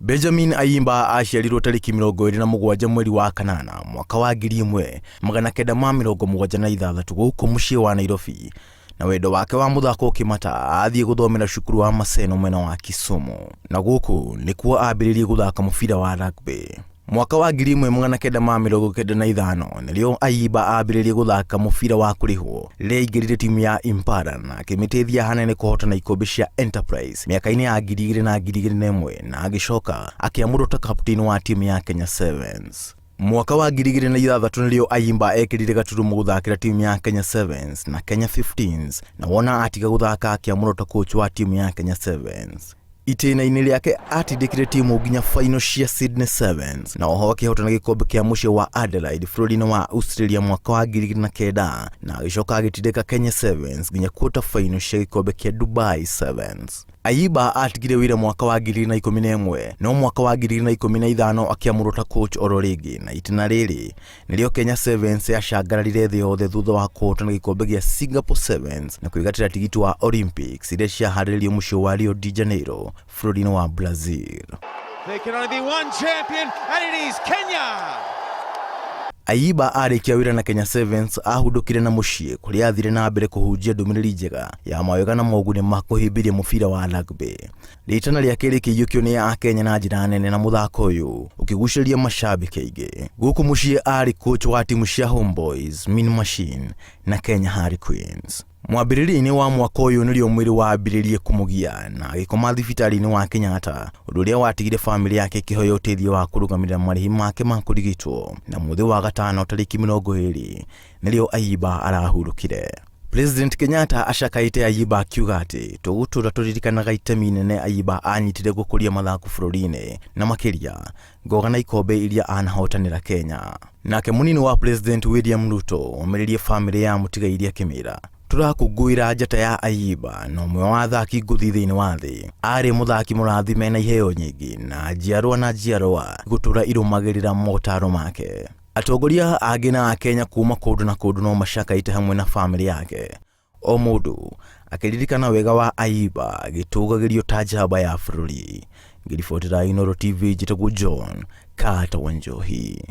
Benjamin Ayimba aciarirwo tariki 27 mweri wa kanana mwaka wa 1976 gũkũ mũciĩ wa Nairobi, na wendo wake wa muthako ũkĩmata athiĩ gũthomera cukuru wa Maseno mwena wa Kisumu, na gũkũ nĩkuo ambĩrĩirie gũthaka mũbira wa rugby. Mwaka wa 1995 nĩrĩo Ayimba ambĩrĩirie gũthaka mũbira wa kũrĩhwo rĩrĩa aingĩrire timu ya Impala na akĩmĩteithia hanene kũhotana ikombe cia Enterprise mĩaka-inĩ ya 2000 na 2001 na agĩcoka akĩamũrwo ta captain wa timu ya Kenya Sevens. Mwaka wa 2006 nĩrĩo Ayimba ekĩrire gaturumo gũthakĩra timu ya Kenya Sevens na Kenya 15s, na wona atiga gũthaka akĩamũrwo ta coach wa timu ya Kenya Sevens. Itĩna-inĩ rĩake atindĩkire timu nginya final cia Sydney Sevens, na oho akĩhotana gĩkombe kĩa mũciĩ wa Adelaide bũrũri-inĩ wa Australia mwaka wa 2009, na agĩcoka agĩtindĩka Kenya Sevens nginya quarter final cia gĩkombe kĩa Dubai Sevens. Ayimba atigire wĩra mwaka wa 2011, no mwaka wa 2015 akĩamũrwo ta coach oro rĩngĩ, na itĩna rĩrĩ nĩrĩo Kenya Sevens yacangararire thĩ yothe thutha wa kũhotana gĩkombe gĩa Singapore Sevens na kwĩgatĩra tigiti wa Olympics iria ciaharĩrĩirio mũciĩ wa Rio de Janeiro bũrũri-inĩ wa Brazil. There can only be one champion, and it is Kenya. Ayimba arĩkia wĩra na Kenya Sevens ahudũkire na mũciĩ kũrĩa athire na mbere kũhunjia ndũmĩrĩri njega ya mawega na moguni ma kũhĩmbĩria mũbira wa rugby. Rĩtana rĩake rĩkĩiyũkio nĩ Akenya na njĩra nene na mũthako ũyũ ũkĩgucĩrĩria macambĩki aingĩ. Gũkũ mũciĩ arĩ coach wa timu cia Homeboys, Mean Machine na Kenya Harlequins. Mwambĩrĩrio-inĩ wa mwaka ũyũ nĩrĩo mwĩrĩ wambĩrĩirie kũmũgia na agĩkoma thibitarĩ-inĩ wa Kenyatta, ũndũ ũrĩa watigire famĩlĩ yake ĩkĩhoya ũteithio wa kũrũgamĩrĩra marĩhi make ma kũrigitwo, na mũthĩ wa gatano tarĩki 20 nĩrĩo Ayimba arahurũkire. President Kenyatta acakaĩte Ayimba akiuga atĩ tũgũtũra tũririkanaga itemi inene Ayimba anyitire gũkũria mathako bũrũri-inĩ, na makĩria ngoga na ikombe iria anahotanĩra Kenya. Nake mũnini wa President William Ruto omĩrĩirie famĩlĩ ya mũtigairĩ akĩmĩra, turakũngũĩra njata ya Ayimba na ũmwe wa athaki ngũthi thĩinĩ wa thĩ. Arĩ mũthaki mũrathime na iheo nyingĩ, na Njiarwa na Njiarwa igũtũra irũmagĩrĩra motaro make. Atongoria angĩ na Akenya kuma kũndũ na kũndũ no macakaĩte hamwe na famĩlĩ yake, o mũndũ akĩririkana wega wa Ayimba agĩtũgagĩrio ta njamba ya bũrũri. Ngĩribotera Inooro TV, njĩtagwo John Kata Wanjohi.